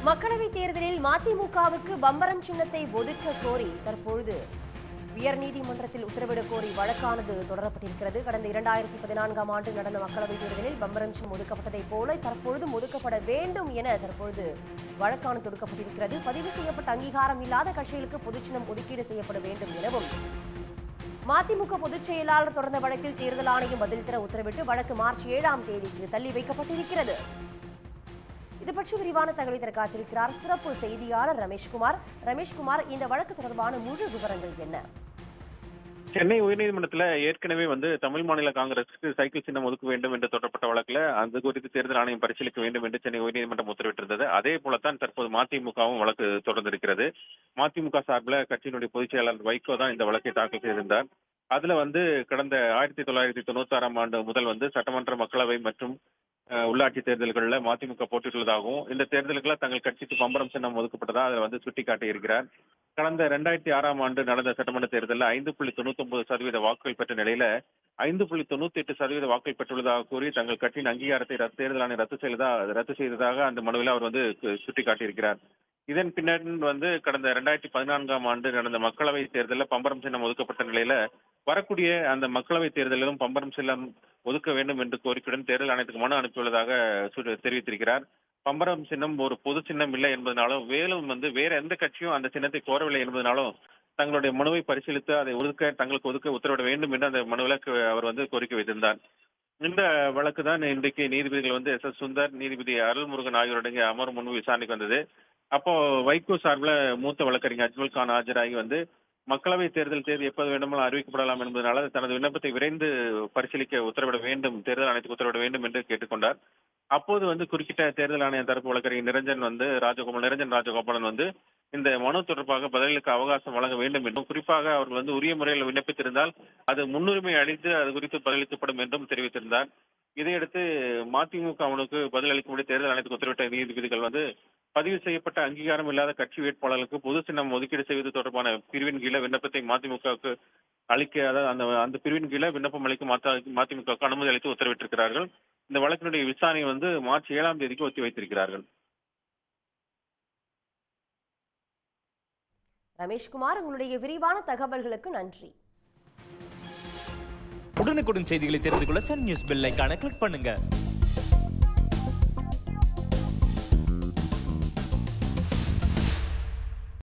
மக்களவைத் தேர்தலில் மதிமுகவுக்கு பம்பரம் சின்னத்தை ஒதுக்க கோரி தற்பொழுது உயர்நீதிமன்றத்தில் உத்தரவிடக் கோரி வழக்கானது தொடரப்பட்டிருக்கிறது. கடந்த 2014ஆம் ஆண்டு நடந்த மக்களவைத் தேர்தலில் பம்பரம் சின்னம் ஒதுக்கப்பட்டதைப் போல தற்பொழுதும் ஒதுக்கப்பட வேண்டும் என தற்பொழுது வழக்கானது தொடுக்கப்பட்டிருக்கிறது. பதிவு செய்யப்பட்ட அங்கீகாரம் இல்லாத கட்சிகளுக்கு பொதுச்சின்னம் ஒதுக்கீடு செய்யப்பட வேண்டும் எனவும் மதிமுக பொதுச் செயலாளர் தொடர்ந்த வழக்கில் தேர்தல் ஆணையம் பதில் தர உத்தரவிட்டு வழக்கு மார்ச் 7ஆம் தேதிக்கு தள்ளி வைக்கப்பட்டிருக்கிறது. இது பற்றி விரிவான தகவலை தர காத்திருக்கிறார் சிறப்பு செய்தியாளர் ரமேஷ்குமார். இந்த வழக்கு தொடர்பான முழு விவரங்கள் என்ன? சென்னை உயர்நீதிமன்றத்தில் ஏற்கனவே தமிழ் மாநில காங்கிரசுக்கு சைக்கிள் சின்னம் ஒதுக்க வேண்டும் என்று தொடரப்பட்ட வழக்கில் அது குறித்து தேர்தல் ஆணையம் பரிசீலிக்க வேண்டும் என்று சென்னை உயர்நீதிமன்றம் உத்தரவிட்டிருந்தது. அதே போலத்தான் தற்போது மதிமுகவும் வழக்கு தொடர்ந்திருக்கிறது. மதிமுக சார்பில் கட்சியினுடைய பொதுச் செயலாளர் வைகோ தான் இந்த வழக்கை தாக்கல் செய்திருந்தார். அதுல கடந்த 1996ஆம் ஆண்டு முதல் சட்டமன்ற, மக்களவை மற்றும் உள்ளாட்சி தேர்தல்களில் மதிமுக போட்டியிட்டுள்ளதாகவும் இந்த தேர்தல்களில் தங்கள் கட்சிக்கு பம்பரம் சின்னம் ஒதுக்கப்பட்டதா அதில் சுட்டிக்காட்டியிருக்கிறார். கடந்த 2006ஆம் ஆண்டு நடந்த சட்டமன்ற தேர்தலில் 5.99% வாக்குகள் பெற்ற நிலையில 5.98% வாக்குகள் பெற்றுள்ளதாக கூறி தங்கள் கட்சியின் அங்கீகாரத்தை தேர்தல் ஆணையம் ரத்து செய்ததாக அந்த மனுவில் அவர் சுட்டிக்காட்டியிருக்கிறார். இதன் பின்னர் கடந்த 2014ஆம் ஆண்டு நடந்த மக்களவை தேர்தலில் பம்பரம் சின்னம் ஒதுக்கப்பட்ட நிலையில வரக்கூடிய அந்த மக்களவை தேர்தலிலும் பம்பரம் சின்னம் ஒதுக்க வேண்டும் என்று கோரிக்கையுடன் தேர்தல் ஆணையத்துக்கு மனு அனுப்பியுள்ளதாக தெரிவித்திருக்கிறார். பம்பரம் சின்னம் ஒரு பொது சின்னம் இல்லை என்பதனாலும் மேலும் வேற எந்த கட்சியும் அந்த சின்னத்தை கோரவில்லை என்பதனாலும் தங்களுடைய மனுவை பரிசீலித்து அதை தங்களுக்கு ஒதுக்க உத்தரவிட வேண்டும் என்று அந்த மனுவில் அவர் கோரிக்கை வைத்திருந்தார். இந்த வழக்கு தான் இன்றைக்கு நீதிபதிகள் எஸ் சுந்தர், நீதிபதி அருள்முருகன் ஆகியோருடைய அமர்வு முன்பு விசாரணைக்கு வந்தது. அப்போ வைகோ சார்பில் மூத்த வழக்கறிஞர் அஜ்மல் கான் ஆஜராகி மக்களவை தேர்தல் தேதி எப்போது வேண்டுமானால் அறிவிக்கப்படலாம் என்பதனால தனது விண்ணப்பத்தை விரைந்து பரிசீலிக்க உத்தரவிட வேண்டும், தேர்தல் ஆணையத்துக்கு உத்தரவிட வேண்டும் என்று கேட்டுக்கொண்டார். அப்போது குறுக்கிட்ட தேர்தல் ஆணைய தரப்பு வழக்கறிஞர் நிரஞ்சன் ராஜகோபாலன் இந்த மனு தொடர்பாக பதிலுக்கு அவகாசம் வழங்க வேண்டும் என்றும், குறிப்பாக அவர்கள் உரிய முறையில் விண்ணப்பித்திருந்தால் அது முன்னுரிமை அளித்து அது குறித்து பதிலளிக்கப்படும் என்றும் தெரிவித்திருந்தார். இதையடுத்து மதிமுக மனுக்கு பதிலளிக்கும்படி தேர்தல் ஆணையத்துக்கு உத்தரவிட்ட நீதிபதிகள் பதிவு செய்யப்பட்ட அங்கீகாரம் இல்லாத கட்சி வேட்பாளர்களுக்கு பொது சின்னம் ஒதுக்கீடு செய்வது தொடர்பான பிரிவின் கீழே விண்ணப்பத்தை மதிமுகவுக்கு அளிக்க, அதாவது அந்த பிரிவின் கீழே விண்ணப்பம் அளிக்கும் மதிமுகவுக்கு அனுமதி அளித்து உத்தரவிட்டிருக்கிறார்கள். இந்த வழக்கினுடைய விசாரணை மார்ச் 7ஆம் தேதிக்கு ஒத்தி வைத்திருக்கிறார்கள். ரமேஷ்குமார், உங்களுடைய விரிவான தகவல்களுக்கு நன்றி. உடனுக்குடன் செய்திகளை தெரிந்து கொள்ள சன் நியூஸ் பெல் ஐகானை கிளிக் பண்ணுங்க.